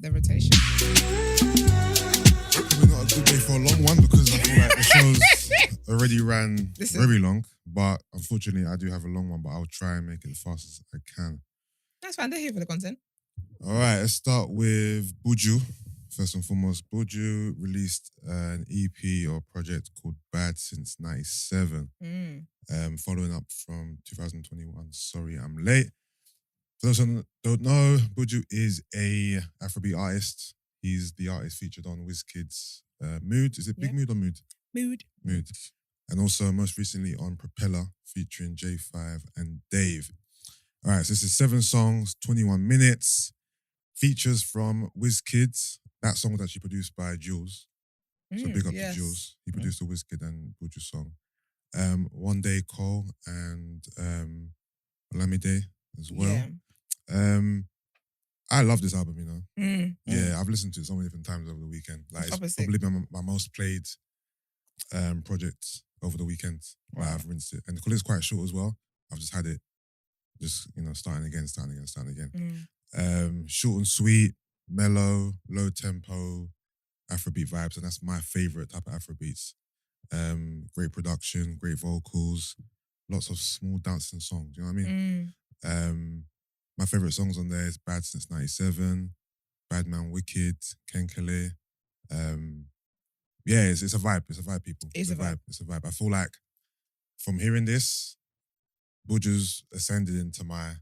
The rotation. Probably not a good day for a long one because I feel like the show's already ran very long. But unfortunately, I do have a long one, but I'll try and make it as fast as I can. That's fine. They're here for the content. All right, let's start with Buju. First and foremost, Buju released an EP or project called Bad Since 97. Following up from 2021, Sorry I'm Late. For those who don't know, Buju is a Afrobeat artist. He's the artist featured on Wizkid's Mood. Is it Big Mood or Mood? Mood. And also most recently on Propeller featuring J5 and Dave. All right, so this is 7 songs, 21 minutes. Features from Wizkid. That song was actually produced by Jules. So big up to Jules. He produced the Wizkid and Buju song. One Day Cole and Olamide as well. Yeah. I love this album, you know. Yeah, I've listened to it so many different times over the weekend. Like it's probably my most played project over the weekend. Wow. Like, I've rinsed it. And because it's quite short as well, I've just had it starting again. Short and sweet, mellow, low tempo, Afrobeat vibes, and that's my favourite type of Afrobeats. Great production, great vocals, lots of small dancing songs, you know what I mean? My favourite songs on there is Bad Since 97, Bad Man Wicked, Kenkele. Yeah, it's a vibe. It's a vibe, people. It's a vibe. I feel like from hearing this, Buju's ascended into my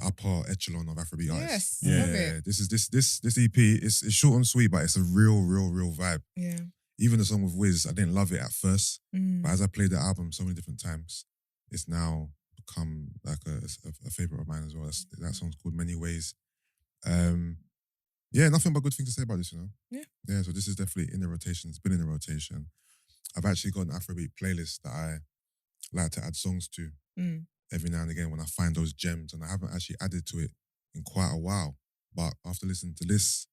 upper echelon of Afrobeat artists. Yes, love it. This EP, it's short and sweet, but it's a real vibe. Yeah. Even the song with Wiz, I didn't love it at first, but as I played the album so many different times, it's now become like a favourite of mine as well. That song's called Many Ways. Yeah, nothing but good things to say about this, you know? Yeah, so this is definitely in the rotation. It's been in the rotation. I've actually got an Afrobeat playlist that I like to add songs to every now and again when I find those gems, and I haven't actually added to it in quite a while. But after listening to this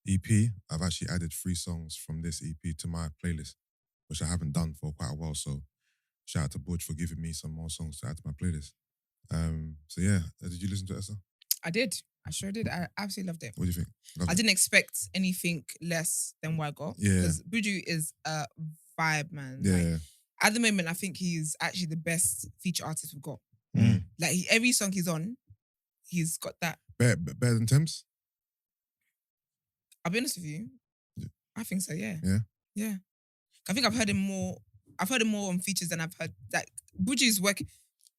EP, I've actually added 3 songs from this EP to my playlist, which I haven't done for quite a while. So shout out to Buju for giving me some more songs to add to my playlist. So yeah, did you listen to it, Esther? I did. I sure did. I absolutely loved it. What do you think? I didn't expect anything less than what I got. Yeah. Because Buju is a vibe, man. Yeah. Like, at the moment, I think he's actually the best feature artist we've got. Like every song he's on, he's got that. Better than Thames? I'll be honest with you. Yeah. I think so, yeah. Yeah? Yeah. I think I've heard him more on features than I've heard. Like, Buju's working...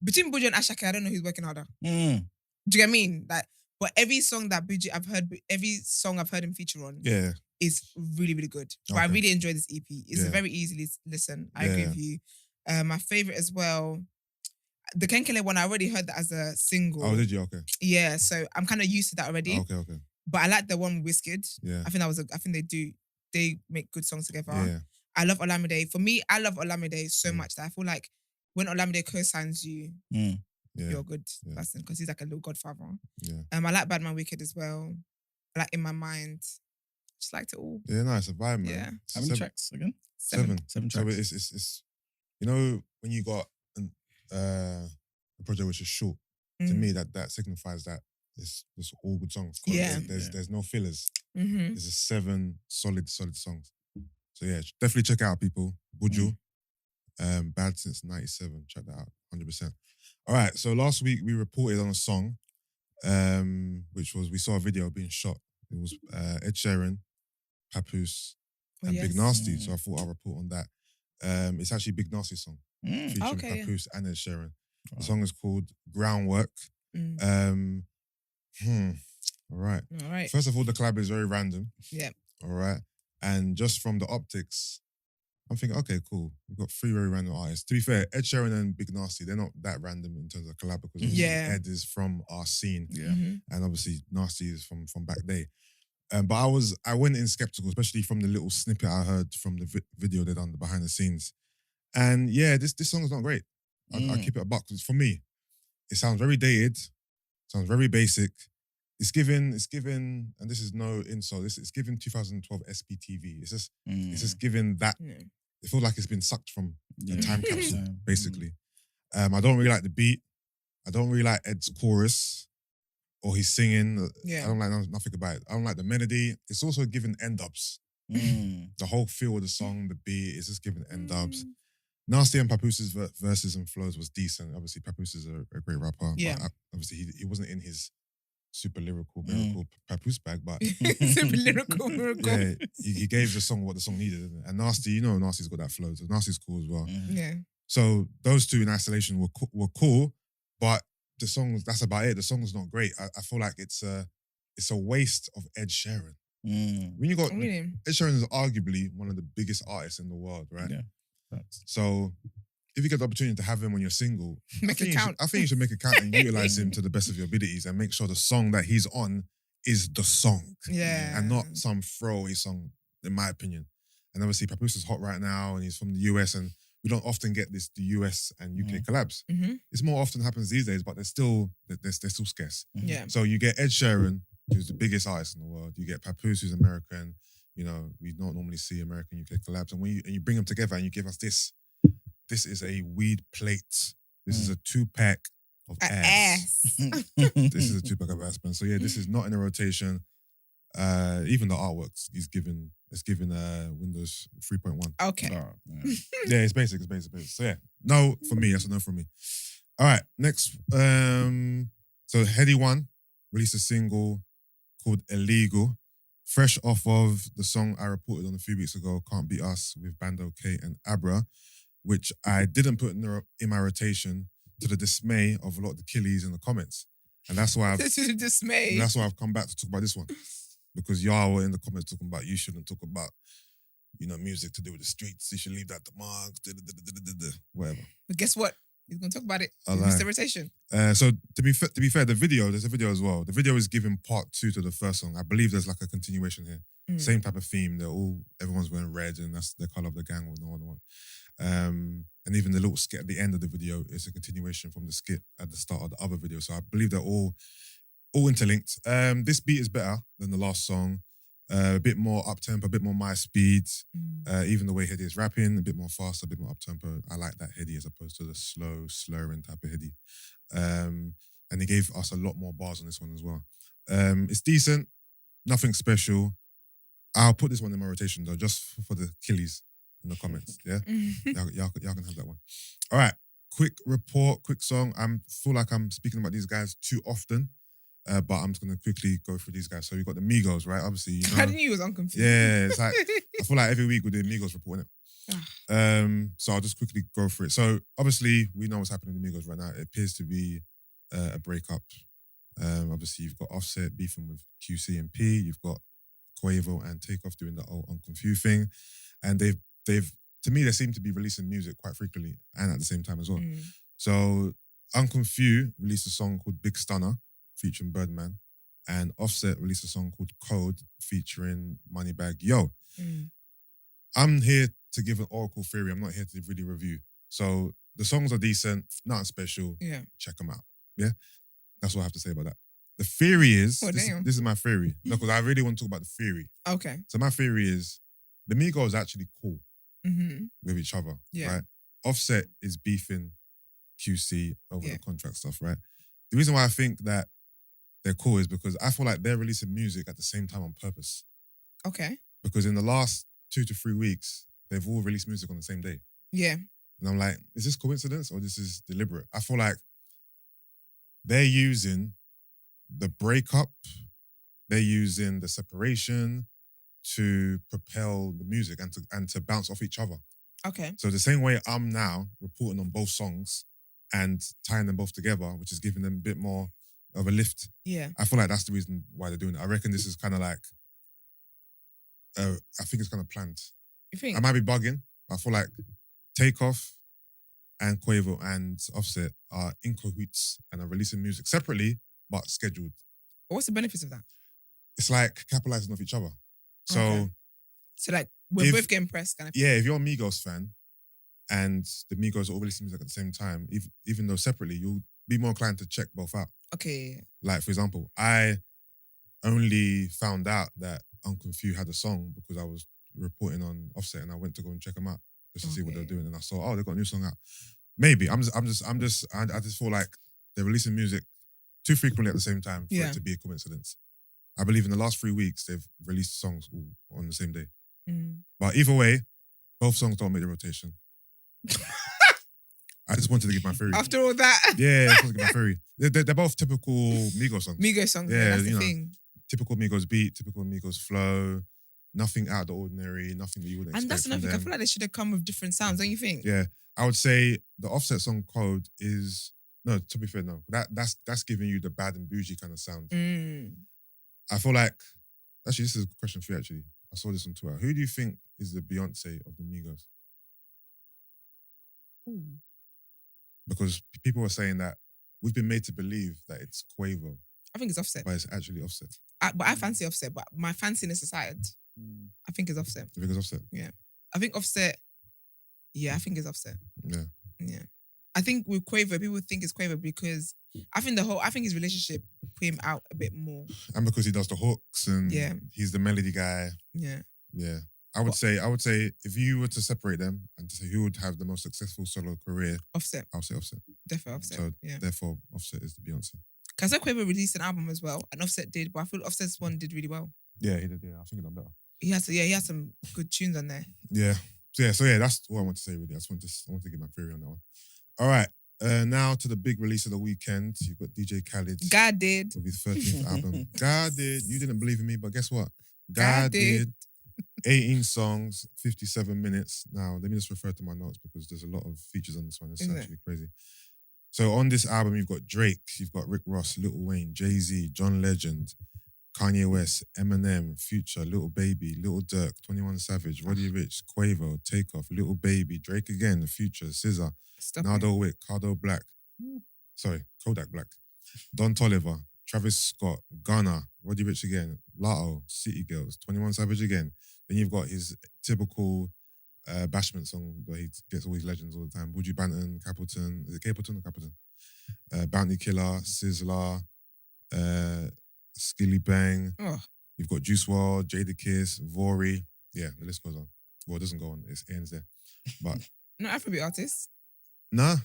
Between Buju and Ashake, I don't know who's working harder. Do you get what I mean? Like, but every song that Buju I've heard him feature on is really, really good. But I really enjoy this EP. It's a very easy listen. I agree with you. My favourite as well, the Kenkele one, I already heard that as a single. Oh, did you? Okay. Yeah, so I'm kind of used to that already. Okay. But I like the one with Wizkid. Yeah. I think they make good songs together. Yeah. I love Olamide. For me, I love Olamide so much that I feel like when Olamide co-signs you, you're a good person because he's like a little godfather. Yeah. I like Bad Man Wicked as well. I like In My Mind. Just liked it all. Yeah, no, it's a vibe, man. Yeah. How many tracks again? 7 tracks. So it's you know when you got a project which is short, to me that signifies that it's all good songs. Yeah. There's no fillers. There's 7 solid songs. So yeah, definitely check it out, people. Buju. Bad Since 97. Check that out, 100%. All right, so last week we reported on a song, which was, we saw a video being shot. It was Ed Sheeran, Papoose, and Big Nastie. So I thought I'll report on that. It's actually Big Nastie's song, featuring Papoose and Ed Sheeran. The song is called Groundwork. All right. First of all, the collab is very random. Yeah. All right. And just from the optics, I'm thinking, okay, cool. We've got 3 very random artists. To be fair, Ed Sheeran and Big Nastie, they're not that random in terms of collab because obviously Ed is from our scene. Yeah. And obviously Nastie is from back day. But I went in skeptical, especially from the little snippet I heard from the video they done, the behind the scenes. And yeah, this song is not great. I'll keep it a buck. For me, it sounds very dated, sounds very basic. It's given, and this is no insult, it's given 2012 SPTV. It's just given that. It feels like it's been sucked from a time capsule, basically. I don't really like the beat. I don't really like Ed's chorus or he's singing. Yeah. I don't like nothing about it. I don't like the melody. It's also giving end dubs. The whole feel of the song, the beat, is just giving end dubs. Narstie and Papooses' verses and flows was decent. Obviously, Papoose is a great rapper. Yeah. But obviously, he wasn't in his super lyrical miracle Papoose bag, but super lyrical miracle. yeah, he gave the song what the song needed. Isn't it? And Narstie, you know, Nastie's got that flow. So Nastie's cool as well. Yeah. So those two in isolation were cool, but the songs, that's about it. The song's not great. I feel like it's a waste of Ed Sheeran. When you got Ed Sheeran is arguably one of the biggest artists in the world, right? Yeah. So if you get the opportunity to have him on your single, Make it count. I think you should make it count and utilize him to the best of your abilities and make sure the song that he's on is the song. Yeah. And not some throwaway song, in my opinion. And obviously Papoose is hot right now and he's from the US and we don't often get the US and UK collabs. It's more often happens these days, but they're still scarce. Yeah. So you get Ed Sheeran, who's the biggest artist in the world. You get Papoose, who's American. You know, we don't normally see American UK collabs. And when you bring them together and you give us this is a weed plate. This is a 2-pack of ass. This is a 2-pack of ass, man. So yeah, this is not in a rotation. Even the artworks it's given Windows 3.1. Okay. Yeah, it's basic. So yeah, no for me. That's a no from me. All right, next. So Headie 1 released a single called Illegal, fresh off of the song I reported on a few weeks ago, Can't Be Us, with Bando K and Abra, which I didn't put in my rotation to the dismay of a lot of the killies in the comments. And that's why I've come back to talk about this one. Because y'all were in the comments talking about you shouldn't talk about, you know, music to do with the streets. You should leave that to Marks, whatever. But guess what? He's going to talk about it. I'll Mr. Rotation. So to be fair, there's a video as well. The video is giving part 2 to the first song. I believe there's like a continuation here. Same type of theme. Everyone's wearing red and that's the colour of the gang or no one. And even the little skit at the end of the video is a continuation from the skit at the start of the other video. So I believe they're all interlinked. This beat is better than the last song. A bit more up-tempo, a bit more my speed. Even the way Headie is rapping, a bit more faster, a bit more up-tempo. I like that Headie as opposed to the slow, slurring type of Headie. And he gave us a lot more bars on this one as well. It's decent, nothing special. I'll put this one in my rotation though, just for the killies in the comments, yeah? Y'all can have that one. All right, quick report, quick song. I feel like I'm speaking about these guys too often. But I'm just going to quickly go through these guys. So we've got the Migos, right? Obviously, you know. I knew you was unconfused. Yeah, it's like, I feel like every week we're doing Migos report, innit? So I'll just quickly go through it. So obviously, we know what's happening in the Migos right now. It appears to be a breakup. Obviously, you've got Offset beefing with QC and P. You've got Quavo and Takeoff doing the old Unconfused thing. And they've to me, they seem to be releasing music quite frequently and at the same time as well. So Unconfused released a song called Big Stunner, featuring Birdman, and Offset released a song called Code featuring Moneybagg Yo. I'm here to give an oracle theory. I'm not here to really review. So the songs are decent, nothing special. Yeah. Check them out. Yeah? That's what I have to say about that. The theory is, this is my theory. No, because I really want to talk about the theory. Okay. So my theory is, the Migos are actually cool with each other, right? Offset is beefing QC over the contract stuff, right? The reason why I think that they're cool is because I feel like they're releasing music at the same time on purpose. Okay. Because in the last 2 to 3 weeks, they've all released music on the same day. Yeah. And I'm like, is this coincidence or this is deliberate? I feel like they're using the breakup, they're using the separation to propel the music and to bounce off each other. Okay. So the same way I'm now reporting on both songs and tying them both together, which is giving them a bit more of a lift. Yeah. I feel like that's the reason why they're doing it. I reckon this is kind of like, I think it's kind of planned. You think? I might be bugging, but I feel like Takeoff and Quavo and Offset are in cahoots and are releasing music separately, but scheduled. What's the benefits of that? It's like capitalizing off each other. So, So like, we're both getting pressed kind of thing. Yeah, if you're a Migos fan and the Migos are all releasing music at the same time, even though separately, you'll be more inclined to check both out. Okay. Like, for example, I only found out that Unconfused had a song because I was reporting on Offset and I went to go and check them out just to see what they were doing. And I saw, they got a new song out. Maybe. I just feel like they're releasing music too frequently at the same time for Yeah. it to be a coincidence. I believe in the last 3 weeks, they've released songs all on the same day. But either way, both songs don't make the rotation. I just wanted to give my theory. After all that. Yeah, I just wanted to give my theory. They're both typical Migos songs. Migos songs, Yeah, that's you the know. thing. Typical Migos beat, typical Migos flow. Nothing out of the ordinary, nothing that you wouldn't And expect that's another from thing. I them. feel like they should have come with different sounds, don't you think? Yeah, I would say the Offset song Code is no. To be fair, no. That's giving you the bad and bougie kind of sound. I feel like actually this is a question for you. Actually, I saw this on Twitter. Who do you think is the Beyonce of the Migos? Ooh. Because people were saying that we've been made to believe that it's Quavo, I think it's Offset. but it's actually Offset. But I fancy Offset, but my fanciness aside, I think it's Offset. You think it's Offset? I think Offset, I think it's Offset. Yeah. I think with Quavo, people think it's Quavo because I think his relationship put him out a bit more. And because he does the hooks and he's the melody guy. Yeah. Yeah. I would say if you were to separate them and to say who would have the most successful solo career, Offset. I would say Offset. Definitely Offset. So therefore, Offset is the Beyonce. Because I said Quavo released an album as well, and Offset did, but I feel Offset's one did really well. Yeah, he did. Yeah, I think he done better. He has some good tunes on there. Yeah. So that's what I want to say. Really, I want to give my theory on that one. All right. Now to the big release of the weekend. You've got DJ Khaled. God did. With his 13th album. God did. You didn't believe in me, but guess what? God did. 18 songs, 57 minutes. Now, let me just refer to my notes because there's a lot of features on this one. It's actually crazy. So on this album, you've got Drake, you've got Rick Ross, Lil Wayne, Jay-Z, John Legend, Kanye West, Eminem, Future, Lil Baby, Lil Durk, 21 Savage, Roddy Ricch, Quavo, Takeoff, Lil Baby, Drake again, Future, SZA, Nardo Wick, Cardo Black, Kodak Black, Don Toliver, Travis Scott, Gunna, Roddy Ricch again, Latto, City Girls, 21 Savage again. Then you've got his typical bashment song where he gets all his legends all the time. Buju Banton, Capleton. Is it Capleton or Capleton? Bounty Killer, Sizzler, Skilly Bang. Oh. You've got Juice WRLD, Jadakiss, Vori. Yeah, the list goes on. Well, it doesn't go on. It ends there. But no Afrobeat artists. Nah.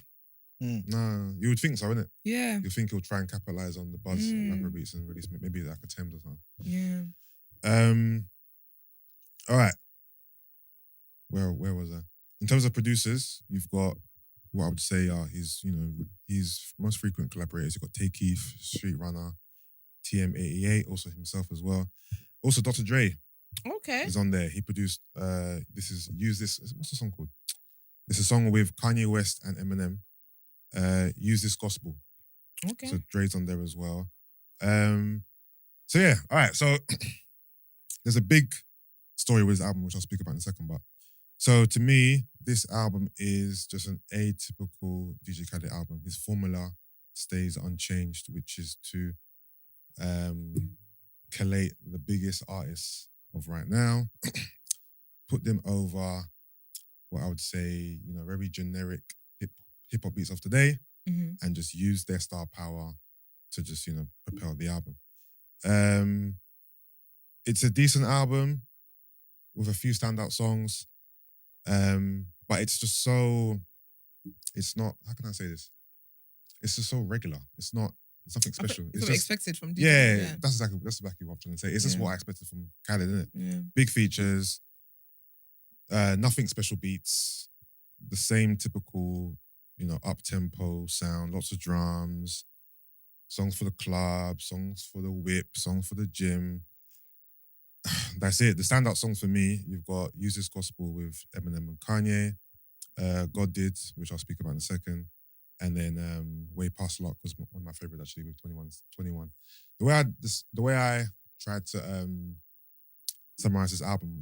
Nah. You would think so, innit? Yeah. You think he'll try and capitalize on the buzz of Afrobeats and release maybe like a Thames or something. Yeah. All right. Where was I? In terms of producers, you've got what I would say are his most frequent collaborators. You've got Tay Keith, Street Runner, TM88, also himself as well. Also Dr. Dre is on there. He produced what's the song called? It's a song with Kanye West and Eminem. Use This Gospel. Okay. So Dre's on there as well. So yeah, all right. So there's a big story with this album, which I'll speak about in a second. But so to me, this album is just an atypical DJ Khaled album. His formula stays unchanged, which is to collate the biggest artists of right now, put them over what I would say, very generic hip hop beats of today, and just use their star power to just, propel the album. It's a decent album with a few standout songs, but it's just it's not, how can I say this? It's just so regular. It's nothing special. It's just expected from DJ. Yeah, that's exactly what I'm trying to say. It's just what I expected from Khaled, isn't it? Yeah. Big features, nothing special beats, the same typical, up-tempo sound, lots of drums, songs for the club, songs for the whip, songs for the gym. That's it. The standout songs for me, you've got Use This Gospel with Eminem and Kanye, God Did, which I'll speak about in a second, and then Way Past Luck was one of my favorites actually with 21. The way I tried to summarize this album,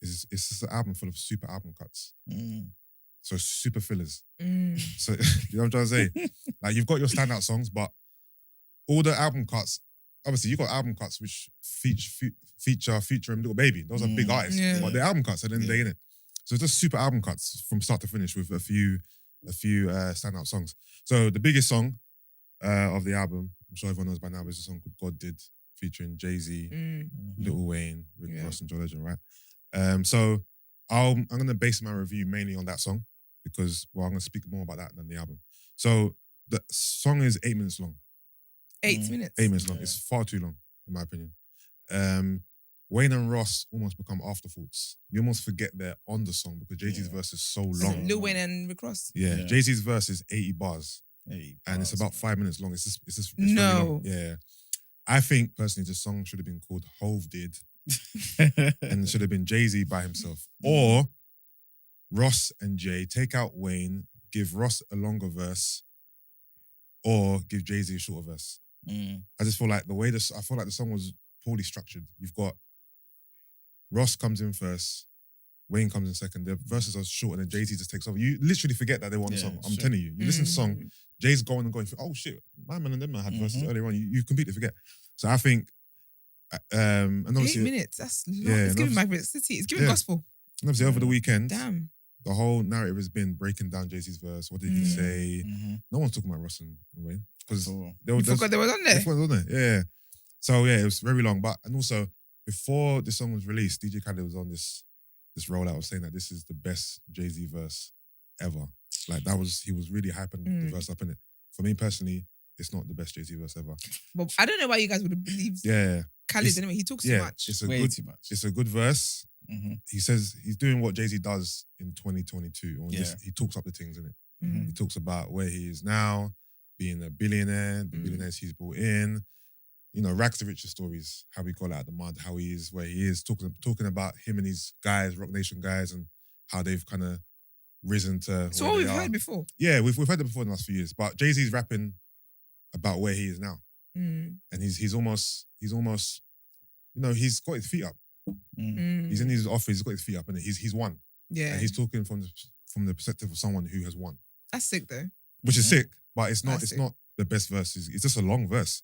is it's just an album full of super album cuts. So super fillers. So you know what I'm trying to say? Like you've got your standout songs, but all the album cuts, obviously you've got album cuts which featuring Little Baby. Those are big artists. Yeah. But they're album cuts at the end of the day, innit? So it's just super album cuts from start to finish with a few standout songs. So the biggest song of the album, I'm sure everyone knows by now, is a song called God Did, featuring Jay-Z, Lil Wayne, Rick Ross, and John Legend, right? So I'm going to base my review mainly on that song because, I'm going to speak more about that than the album. So the song is 8 minutes long. 8 minutes. 8 minutes long. It's far too long, in my opinion. Wayne and Ross almost become afterthoughts. You almost forget they're on the song because Jay-Z's verse is so long. Lil Wayne and Rick Ross. Yeah. Jay-Z's verse is 80 bars. 80 and it's about 5 minutes long. It's no. very long. Yeah. I think personally the song should have been called Hove Did and it should have been Jay-Z by himself. Or Ross and Jay take out Wayne, give Ross a longer verse, or give Jay-Z a shorter verse. I just feel like I feel like the song was poorly structured. You've got Ross comes in first, Wayne comes in second. Their verses are short and then Jay-Z just takes over. You literally forget that they were on the song. I'm telling you. You listen to the song, Jay's going and going, oh shit, my man and them man had verses earlier on. You completely forget. So I think, and obviously, 8 minutes, that's long. It's giving Maverick City. It's giving gospel. And obviously over the weekend, the whole narrative has been breaking down Jay-Z's verse. What did he say? No one's talking about Ross and Wayne. Because you forgot they were on there. They were on there, yeah. So yeah, it was very long. But, and also, before the song was released, DJ Khaled was on this rollout of saying that this is the best Jay-Z verse ever. Like he was really hyping the verse up in it. For me personally, it's not the best Jay-Z verse ever. But I don't know why you guys would have believed Khaled anyway. He talks too much. Too much. It's a good verse. He says he's doing what Jay-Z does in 2022. He talks up the things, innit? He talks about where he is now, being a billionaire, the billionaires he's brought in. You know, rags to riches stories, how we got out of the mud, how he is where he is, talking about him and his guys, Rock Nation guys, and how they've kind of risen to. So what we've heard before. Yeah, we've heard it before in the last few years. But Jay-Z's rapping about where he is now. And he's almost, you know, he's got his feet up. He's in his office, he's got his feet up, and he's won. Yeah. And he's talking from the perspective of someone who has won. That's sick though. Which is sick, but it's not the best verse. It's just a long verse.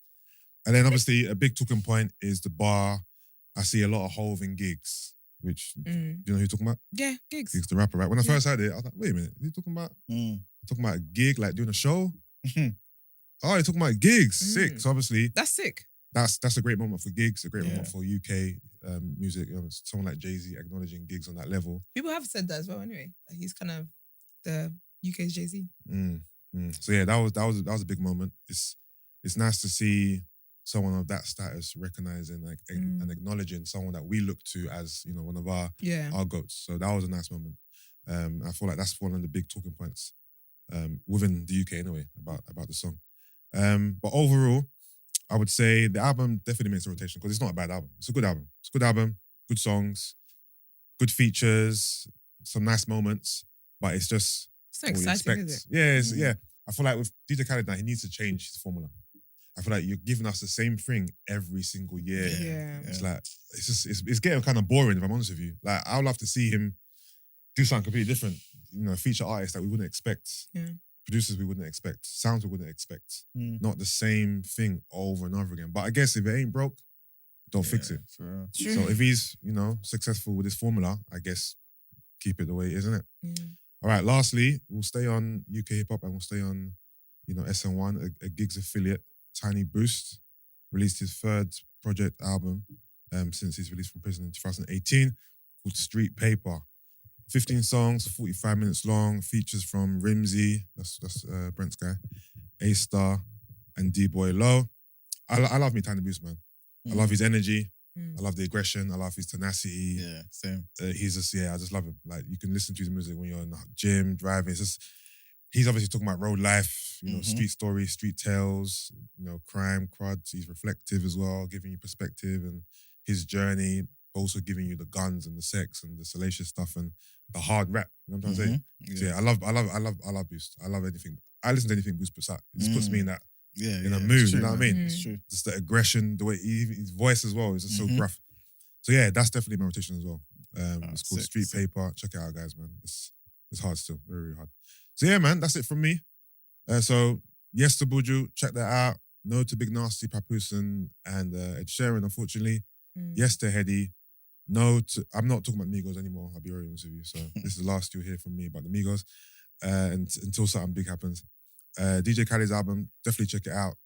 And then obviously a big talking point is the bar. I see a lot of Hove in Gigs, which, do you know who you're talking about? Yeah, Gigs. Gigs the rapper, right? When I first heard it, I was like, wait a minute, is he talking about a gig, like doing a show? Oh, you're talking about Gigs, sick. So obviously, that's sick. That's a great moment for Gigs, a great moment for UK music. Someone like Jay-Z acknowledging Gigs on that level. People have said that as well anyway. He's kind of the UK's Jay-Z. So yeah, that was a big moment. It's nice to see someone of that status recognizing and acknowledging someone that we look to as, you know, one of our goats. So that was a nice moment. I feel like that's one of the big talking points within the UK anyway about the song. But overall, I would say the album definitely makes a rotation because it's not a bad album. It's a good album. It's a good album, good songs, good features, some nice moments, but it's just it's not exciting, is it? Yeah, I feel like with DJ Khaled now, he needs to change his formula. I feel like you're giving us the same thing every single year. Yeah. It's like, it's getting kind of boring, if I'm honest with you. Like, I would love to see him do something completely different. You know, feature artists that we wouldn't expect. Yeah. Producers we wouldn't expect. Sounds we wouldn't expect. Not the same thing over and over again. But I guess if it ain't broke, don't fix it. True. So if he's, you know, successful with his formula, I guess keep it the way it is, isn't it? Yeah. All right, lastly, we'll stay on UK hip-hop and we'll stay on, you know, SN1, a Gigs affiliate. Tiny Boost released his third project album since he's released from prison in 2018 called Street Paper. 15 songs, 45 minutes long, features from Rimsey, that's Brent's guy, A-Star, and D-Boy Low. I love me Tiny Boost, man. I love his energy. I love the aggression. I love his tenacity. Yeah, same. He's just, I just love him. Like, you can listen to his music when you're in the gym, driving. It's just, he's obviously talking about road life, you know, street stories, street tales, you know, crime, cruds. He's reflective as well, giving you perspective and his journey, also giving you the guns and the sex and the salacious stuff and the hard rap. You know what I'm trying to say? So yeah, I love Boost. I love anything. I listen to anything Boost puts out. It just puts me in that in a mood. True, you know what I mean? It's true. Just the aggression, the way his voice as well is just so gruff. So yeah, that's definitely my rotation as well. It's called Street Paper. Check it out, guys, man. It's hard still, very, very hard. So yeah, man, that's it from me. So yes to Buju, check that out. No to Big Nastie, Papoose and Ed Sheeran, unfortunately. Yes to Headie. No to, I'm not talking about Migos anymore, I'll be very honest with you. So this is the last you'll hear from me about the Migos. And until something big happens. DJ Khaled's album, definitely check it out.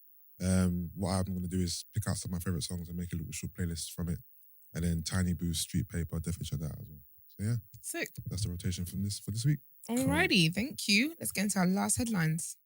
What I'm going to do is pick out some of my favourite songs and make a little short playlist from it. And then Tiny Boost, Street Paper, definitely check that out as well. So yeah. Sick. That's the rotation for this week. Alrighty, thank you. Let's get into our last headlines.